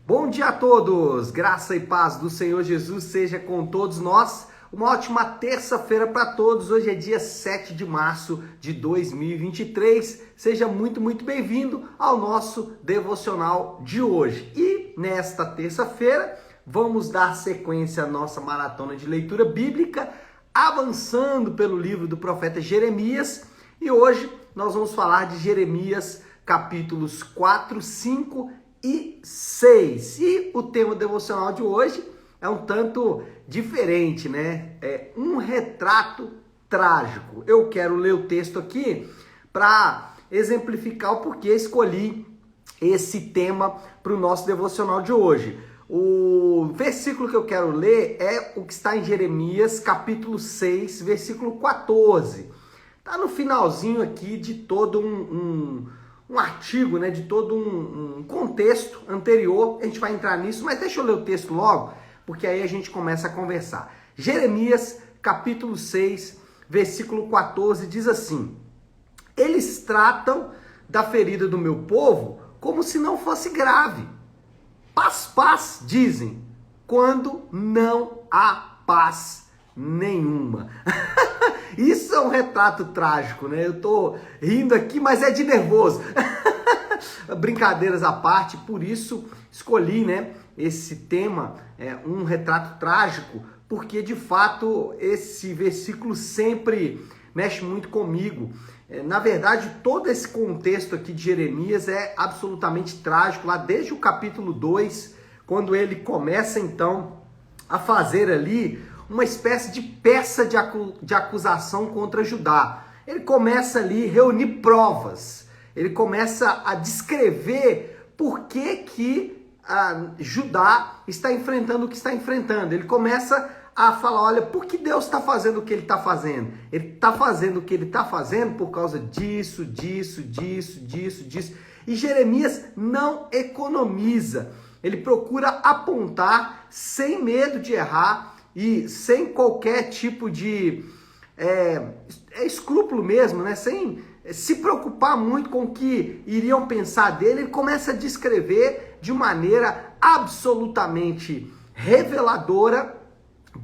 Bom dia a todos, graça e paz do Senhor Jesus seja com todos nós. Uma ótima terça-feira para todos. Hoje é dia 7 de março de 2023. Seja muito bem-vindo ao nosso devocional de hoje. E nesta terça-feira vamos dar sequência à nossa maratona de leitura bíblica, avançando pelo livro do profeta Jeremias. E hoje nós vamos falar de Jeremias capítulos 4, 5 e 6. E o tema devocional de hoje é um tanto diferente, né? É um retrato trágico. Eu quero ler o texto aqui para exemplificar o porquê escolhi esse tema para o nosso devocional de hoje. O versículo que eu quero ler é o que está em Jeremias capítulo 6, versículo 14. Está no finalzinho aqui de todo um artigo, né, de todo um contexto anterior. A gente vai entrar nisso, mas deixa eu ler o texto logo, porque aí a gente começa a conversar. Jeremias, capítulo 6, versículo 14, diz assim: eles tratam da ferida do meu povo como se não fosse grave. Paz, paz, dizem, quando não há paz nenhuma. Isso é um retrato trágico, né? Eu tô rindo aqui, mas é de nervoso. Brincadeiras à parte, por isso escolhi, né, esse tema, um retrato trágico, porque de fato esse versículo sempre mexe muito comigo. Na verdade, todo esse contexto aqui de Jeremias é absolutamente trágico, lá desde o capítulo 2, quando ele começa então a fazer ali uma espécie de peça de acusação contra Judá. Ele começa ali a reunir provas, ele começa a descrever por que Judá está enfrentando o que está enfrentando. Ele começa a falar, olha, por que Deus está fazendo o que ele está fazendo? Ele está fazendo o que ele está fazendo por causa disso. E Jeremias não economiza. Ele procura apontar sem medo de errar e sem qualquer tipo de escrúpulo mesmo, né? Sem se preocupar muito com o que iriam pensar dele. Ele começa a descrever de maneira absolutamente reveladora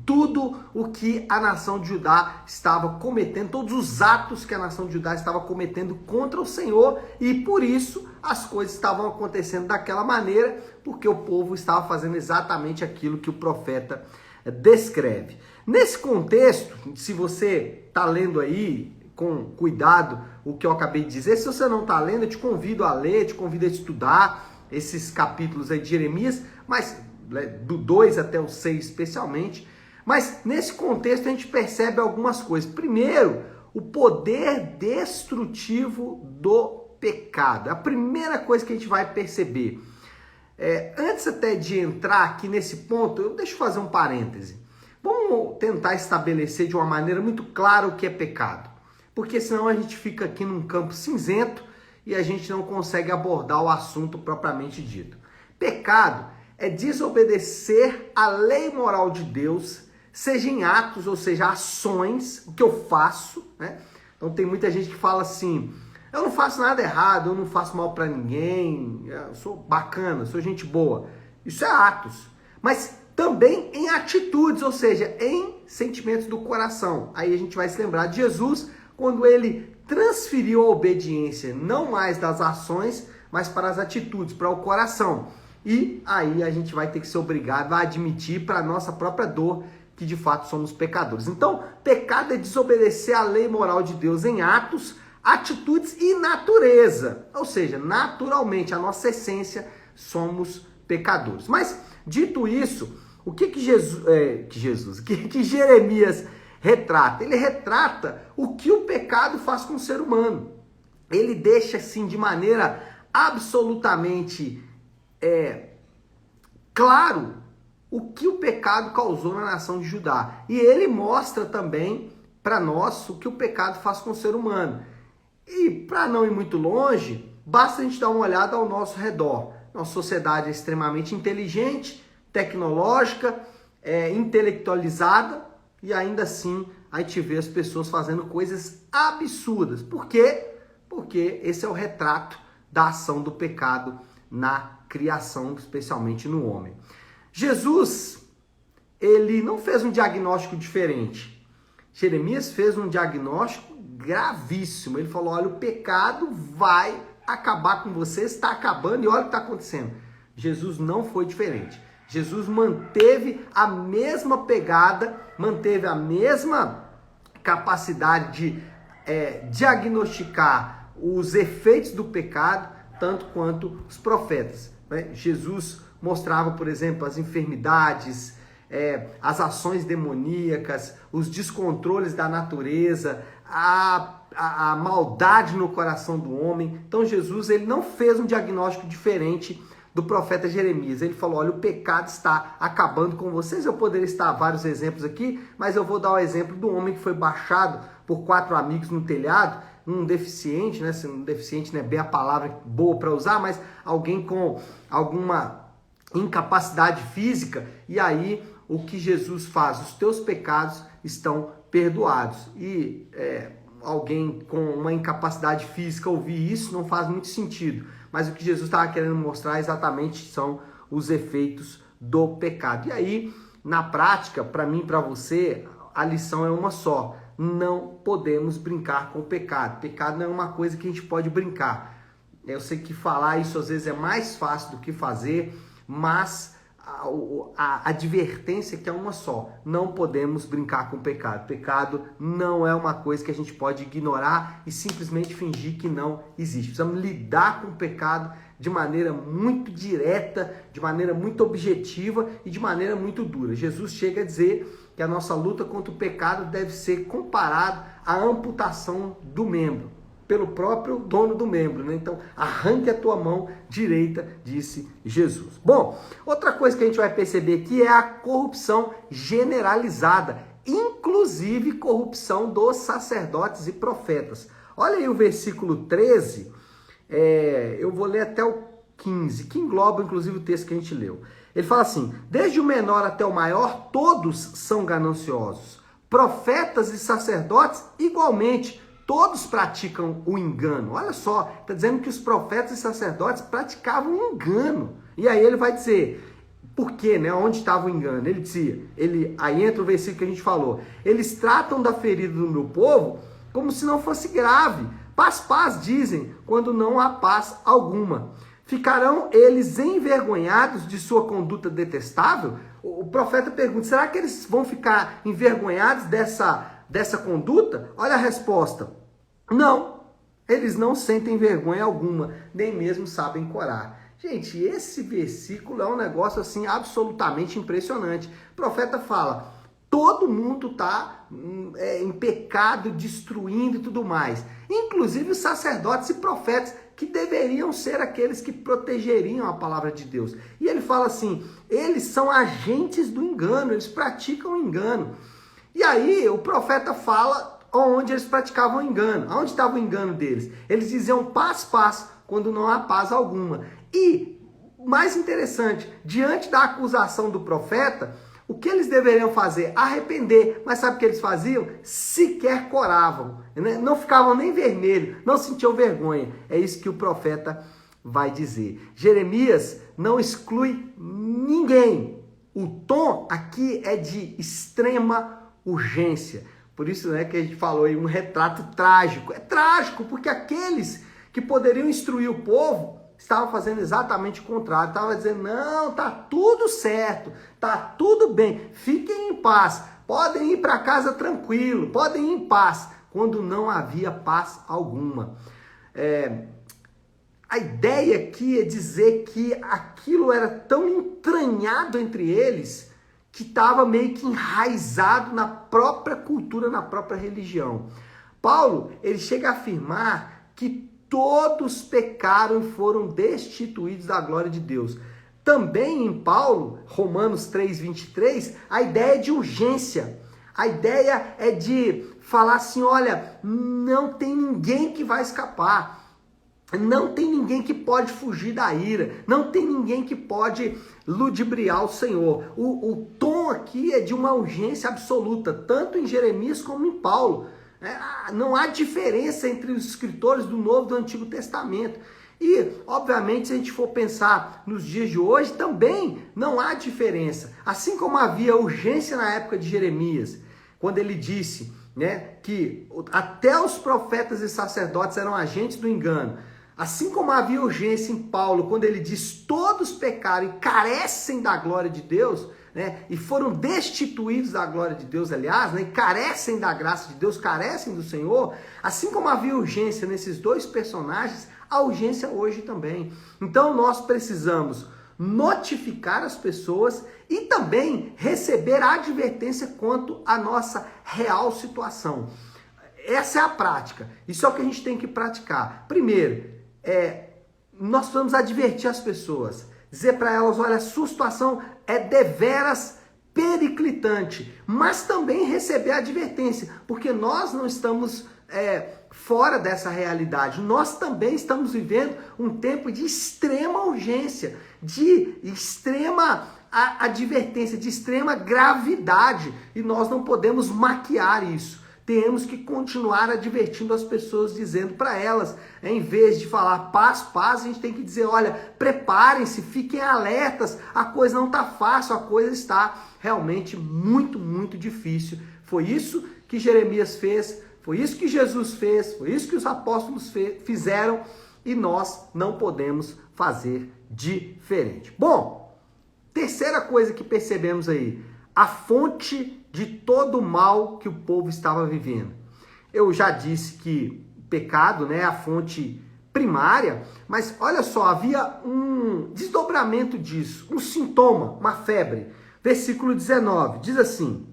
tudo o que a nação de Judá estava cometendo, todos os atos que a nação de Judá estava cometendo contra o Senhor, e por isso as coisas estavam acontecendo daquela maneira, porque o povo estava fazendo exatamente aquilo que o profeta descreve. Nesse contexto, se você está lendo aí com cuidado o que eu acabei de dizer, se você não está lendo, eu te convido a ler, te convido a estudar esses capítulos aí de Jeremias, mas do 2 até o 6 especialmente. Mas nesse contexto a gente percebe algumas coisas. Primeiro, o poder destrutivo do pecado. A primeira coisa que a gente vai perceber. Antes até de entrar aqui nesse ponto, deixa eu fazer um parêntese. Vamos tentar estabelecer de uma maneira muito clara o que é pecado. Porque senão a gente fica aqui num campo cinzento e a gente não consegue abordar o assunto propriamente dito. Pecado é desobedecer à lei moral de Deus, seja em atos, ou seja, ações, o que eu faço, né? Então tem muita gente que fala assim, eu não faço nada errado, eu não faço mal para ninguém, eu sou bacana, sou gente boa. Isso é atos. Mas também em atitudes, ou seja, em sentimentos do coração. Aí a gente vai se lembrar de Jesus, quando ele transferiu a obediência, não mais das ações, mas para as atitudes, para o coração. E aí a gente vai ter que ser obrigado a admitir para a nossa própria dor que de fato somos pecadores. Então, pecado é desobedecer à lei moral de Deus em atos, atitudes e natureza. Ou seja, naturalmente, a nossa essência, somos pecadores. Mas, dito isso, o que Jeremias retrata? Ele retrata o que o pecado faz com o ser humano. Ele deixa assim de maneira absolutamente claro o que o pecado causou na nação de Judá. E ele mostra também para nós o que o pecado faz com o ser humano. E para não ir muito longe, basta a gente dar uma olhada ao nosso redor. Nossa sociedade é extremamente inteligente, tecnológica, intelectualizada, e ainda assim a gente vê as pessoas fazendo coisas absurdas. Por quê? Porque esse é o retrato da ação do pecado na criação, especialmente no homem. Jesus, ele não fez um diagnóstico diferente. Jeremias fez um diagnóstico gravíssimo. Ele falou, olha, o pecado vai acabar com você, está acabando e olha o que está acontecendo. Jesus não foi diferente. Jesus manteve a mesma pegada, manteve a mesma capacidade de diagnosticar os efeitos do pecado, tanto quanto os profetas. Né? Jesus mostrava, por exemplo, as enfermidades, as ações demoníacas, os descontroles da natureza, a maldade no coração do homem. Então Jesus, ele não fez um diagnóstico diferente do profeta Jeremias. Ele falou, olha, o pecado está acabando com vocês. Eu poderia citar vários exemplos aqui, mas eu vou dar o exemplo do homem que foi baixado por 4 amigos no telhado, um deficiente, né? Um deficiente não é bem a palavra boa para usar, mas alguém com alguma incapacidade física. E aí, o que Jesus faz? Os teus pecados estão perdoados. E alguém com uma incapacidade física ouvir isso não faz muito sentido. Mas o que Jesus estava querendo mostrar exatamente são os efeitos do pecado. E aí, na prática, para mim e para você, a lição é uma só. Não podemos brincar com o pecado. Pecado não é uma coisa que a gente pode brincar. Eu sei que falar isso às vezes é mais fácil do que fazer, mas a advertência que é uma só. Não podemos brincar com o pecado. Pecado não é uma coisa que a gente pode ignorar e simplesmente fingir que não existe. Precisamos lidar com o pecado de maneira muito direta, de maneira muito objetiva e de maneira muito dura. Jesus chega a dizer que a nossa luta contra o pecado deve ser comparado à amputação do membro, pelo próprio dono do membro, né? Então, arranque a tua mão direita, disse Jesus. Bom, outra coisa que a gente vai perceber aqui é a corrupção generalizada, inclusive corrupção dos sacerdotes e profetas. Olha aí o versículo 13, eu vou ler até o 15, que engloba inclusive o texto que a gente leu. Ele fala assim, desde o menor até o maior, todos são gananciosos. Profetas e sacerdotes, igualmente, todos praticam o engano. Olha só, está dizendo que os profetas e sacerdotes praticavam o engano. E aí ele vai dizer, por quê, né? Onde estava o engano? Ele dizia, aí entra o versículo que a gente falou, eles tratam da ferida do meu povo como se não fosse grave. Paz, paz, dizem, quando não há paz alguma. Ficarão eles envergonhados de sua conduta detestável? O profeta pergunta, será que eles vão ficar envergonhados dessa conduta? Olha a resposta. Não, eles não sentem vergonha alguma, nem mesmo sabem corar. Gente, esse versículo é um negócio assim absolutamente impressionante. O profeta fala, todo mundo está em pecado, destruindo e tudo mais. Inclusive os sacerdotes e profetas, que deveriam ser aqueles que protegeriam a palavra de Deus. E ele fala assim, eles são agentes do engano, eles praticam o engano. E aí o profeta fala onde eles praticavam o engano. Onde estava o engano deles? Eles diziam paz, paz, quando não há paz alguma. E, mais interessante, diante da acusação do profeta, o que eles deveriam fazer? Arrepender. Mas sabe o que eles faziam? Sequer coravam. Né? Não ficavam nem vermelhos, não sentiam vergonha. É isso que o profeta vai dizer. Jeremias não exclui ninguém. O tom aqui é de extrema urgência. Por isso, né, que a gente falou aí um retrato trágico. É trágico porque aqueles que poderiam instruir o povo estavam fazendo exatamente o contrário. Estavam dizendo, não, tá tudo certo, tá tudo bem, fiquem em paz, podem ir para casa tranquilo, podem ir em paz, quando não havia paz alguma. A ideia aqui é dizer que aquilo era tão entranhado entre eles que estava meio que enraizado na própria cultura, na própria religião. Paulo, ele chega a afirmar que todos pecaram e foram destituídos da glória de Deus. Também em Paulo, Romanos 3:23, a ideia é de urgência. A ideia é de falar assim, olha, não tem ninguém que vai escapar. Não tem ninguém que pode fugir da ira. Não tem ninguém que pode ludibriar o Senhor. O tom aqui é de uma urgência absoluta, tanto em Jeremias como em Paulo. Não há diferença entre os escritores do Novo e do Antigo Testamento. E, obviamente, se a gente for pensar nos dias de hoje, também não há diferença. Assim como havia urgência na época de Jeremias, quando ele disse, né, que até os profetas e sacerdotes eram agentes do engano. Assim como havia urgência em Paulo, quando ele diz todos pecaram e carecem da glória de Deus, né, e foram destituídos da glória de Deus, aliás, né, e carecem da graça de Deus, carecem do Senhor, assim como havia urgência nesses dois personagens, há urgência hoje também. Então nós precisamos notificar as pessoas e também receber a advertência quanto à nossa real situação. Essa é a prática. Isso é o que a gente tem que praticar. Primeiro, nós vamos advertir as pessoas, dizer para elas, olha, a sua situação é deveras periclitante, mas também receber a advertência, porque nós não estamos fora dessa realidade. Nós também estamos vivendo um tempo de extrema urgência, de extrema advertência, de extrema gravidade, e nós não podemos maquiar isso. Temos que continuar advertindo as pessoas, dizendo para elas, em vez de falar paz, paz, a gente tem que dizer, olha, preparem-se, fiquem alertas, a coisa não está fácil, a coisa está realmente muito, muito difícil. Foi isso que Jeremias fez, foi isso que Jesus fez, foi isso que os apóstolos fizeram, e nós não podemos fazer diferente. Bom, terceira coisa que percebemos aí, a fonte de todo o mal que o povo estava vivendo. Eu já disse que pecado, né, é a fonte primária, mas olha só, havia um desdobramento disso, um sintoma, uma febre. Versículo 19, diz assim,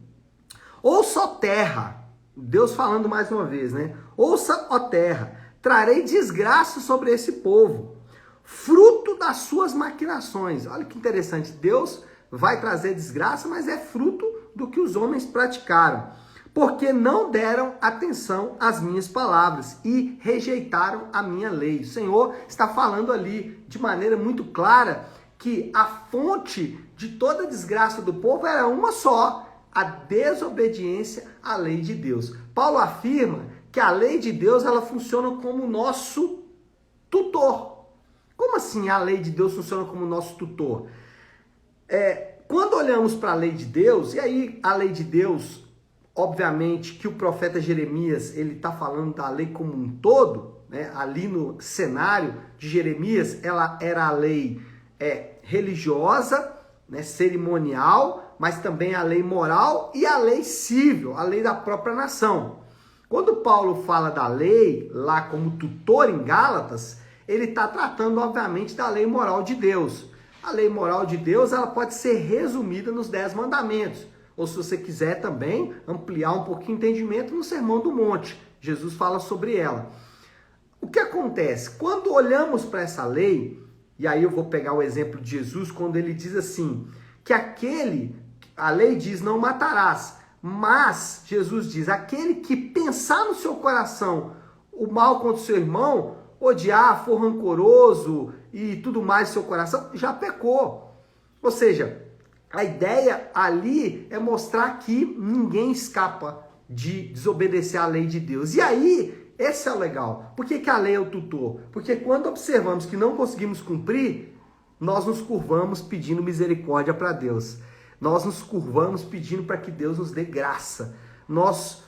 ouça, ó terra, Deus falando mais uma vez, né? Ouça, ó terra, trarei desgraça sobre esse povo, fruto das suas maquinações. Olha que interessante, Deus vai trazer desgraça, mas é fruto do que os homens praticaram, porque não deram atenção às minhas palavras e rejeitaram a minha lei. O Senhor está falando ali de maneira muito clara que a fonte de toda a desgraça do povo era uma só, a desobediência à lei de Deus. Paulo afirma que a lei de Deus ela funciona como nosso tutor. Como assim a lei de Deus funciona como nosso tutor? Quando olhamos para a lei de Deus, e aí a lei de Deus, obviamente que o profeta Jeremias, ele está falando da lei como um todo, né? Ali no cenário de Jeremias, ela era a lei religiosa, né? Cerimonial, mas também a lei moral e a lei civil, a lei da própria nação. Quando Paulo fala da lei, lá como tutor em Gálatas, ele está tratando, obviamente, da lei moral de Deus. A lei moral de Deus, ela pode ser resumida nos 10 mandamentos. Ou se você quiser também ampliar um pouquinho o entendimento no Sermão do Monte. Jesus fala sobre ela. O que acontece? Quando olhamos para essa lei, e aí eu vou pegar o exemplo de Jesus, quando ele diz assim, que a lei diz não matarás, mas Jesus diz, aquele que pensar no seu coração o mal contra o seu irmão, odiar, for rancoroso e tudo mais no seu coração, já pecou. Ou seja, a ideia ali é mostrar que ninguém escapa de desobedecer à lei de Deus. E aí, esse é o legal. Por que a lei é o tutor? Porque quando observamos que não conseguimos cumprir, nós nos curvamos pedindo misericórdia para Deus. Nós nos curvamos pedindo para que Deus nos dê graça. Nós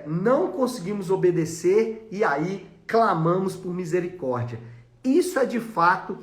não conseguimos obedecer e aí clamamos por misericórdia. Isso é de fato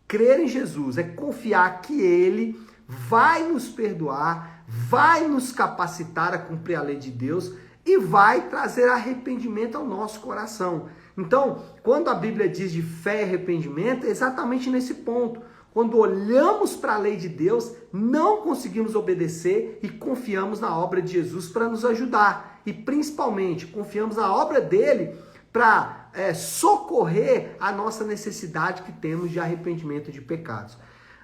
crer em Jesus, é confiar que Ele vai nos perdoar, vai nos capacitar a cumprir a lei de Deus e vai trazer arrependimento ao nosso coração. Então, quando a Bíblia diz de fé e arrependimento, é exatamente nesse ponto. Quando olhamos para a lei de Deus, não conseguimos obedecer e confiamos na obra de Jesus para nos ajudar. E principalmente, confiamos na obra dele para socorrer a nossa necessidade que temos de arrependimento de pecados.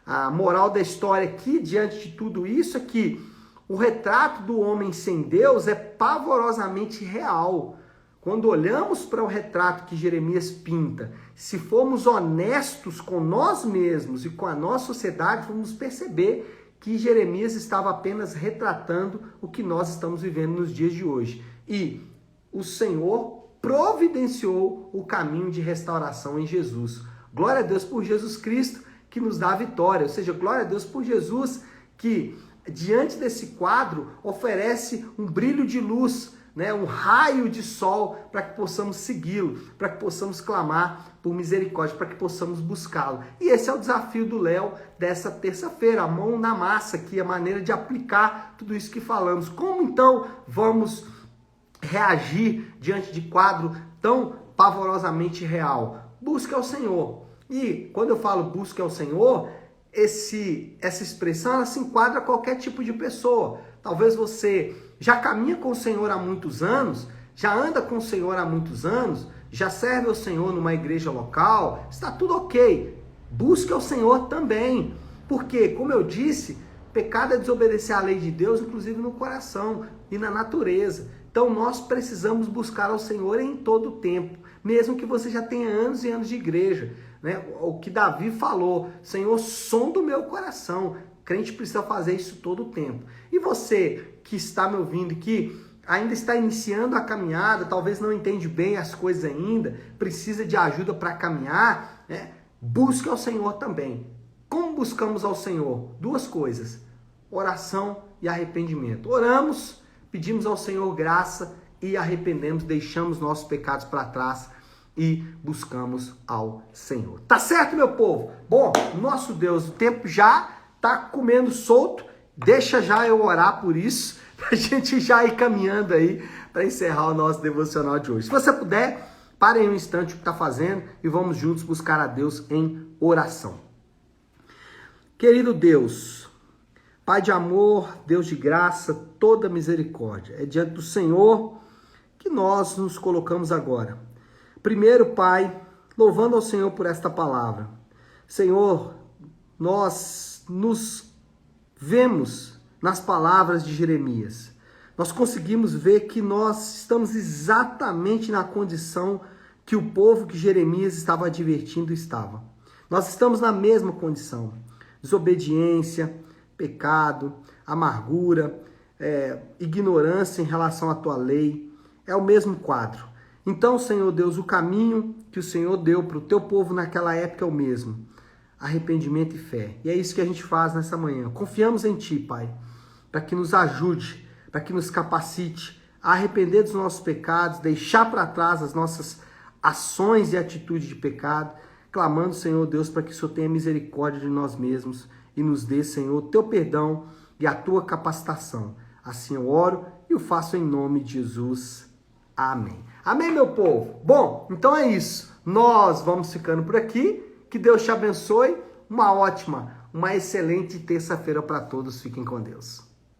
A moral da história aqui, diante de tudo isso, é que o retrato do homem sem Deus é pavorosamente real. Quando olhamos para o retrato que Jeremias pinta, se formos honestos com nós mesmos e com a nossa sociedade, vamos perceber que Jeremias estava apenas retratando o que nós estamos vivendo nos dias de hoje. E o Senhor providenciou o caminho de restauração em Jesus. Glória a Deus por Jesus Cristo que nos dá a vitória. Ou seja, glória a Deus por Jesus que, diante desse quadro, oferece um brilho de luz, né, um raio de sol para que possamos segui-lo, para que possamos clamar por misericórdia, para que possamos buscá-lo. E esse é o desafio do Léo dessa terça-feira, a mão na massa aqui, a maneira de aplicar tudo isso que falamos. Como então vamos reagir diante de quadro tão pavorosamente real? Busque ao Senhor. E quando eu falo busque ao Senhor, essa expressão ela se enquadra a qualquer tipo de pessoa. Talvez você já caminha com o Senhor há muitos anos, já anda com o Senhor há muitos anos, já serve ao Senhor numa igreja local, está tudo ok. Busque ao Senhor também. Porque, como eu disse, pecado é desobedecer à lei de Deus, inclusive no coração e na natureza. Então nós precisamos buscar ao Senhor em todo o tempo, mesmo que você já tenha anos e anos de igreja. Né? O que Davi falou, Senhor, sonda o meu coração. Crente precisa fazer isso todo o tempo. E você que está me ouvindo, que ainda está iniciando a caminhada, talvez não entende bem as coisas ainda, precisa de ajuda para caminhar, né? Busque ao Senhor também. Como buscamos ao Senhor? Duas coisas, oração e arrependimento. Oramos, pedimos ao Senhor graça e arrependemos, deixamos nossos pecados para trás e buscamos ao Senhor. Tá certo, meu povo? Bom, nosso Deus, o tempo já tá comendo solto, deixa já eu orar por isso, pra gente já ir caminhando aí para encerrar o nosso devocional de hoje. Se você puder, pare aí um instante o que está fazendo e vamos juntos buscar a Deus em oração. Querido Deus, Pai de amor, Deus de graça, toda misericórdia, é diante do Senhor que nós nos colocamos agora. Primeiro, Pai, louvando ao Senhor por esta palavra. Senhor, nós nos vemos nas palavras de Jeremias. Nós conseguimos ver que nós estamos exatamente na condição que o povo que Jeremias estava advertindo estava. Nós estamos na mesma condição. Desobediência, pecado, amargura, ignorância em relação à tua lei. É o mesmo quadro. Então, Senhor Deus, o caminho que o Senhor deu para o teu povo naquela época é o mesmo. Arrependimento e fé. E é isso que a gente faz nessa manhã. Confiamos em Ti, Pai, para que nos ajude, para que nos capacite a arrepender dos nossos pecados, deixar para trás as nossas ações e atitudes de pecado, clamando, Senhor Deus, para que o Senhor tenha misericórdia de nós mesmos e nos dê, Senhor, o Teu perdão e a Tua capacitação. Assim eu oro e o faço em nome de Jesus. Amém. Amém, meu povo? Bom, então é isso. Nós vamos ficando por aqui. Que Deus te abençoe. Uma excelente terça-feira para todos. Fiquem com Deus.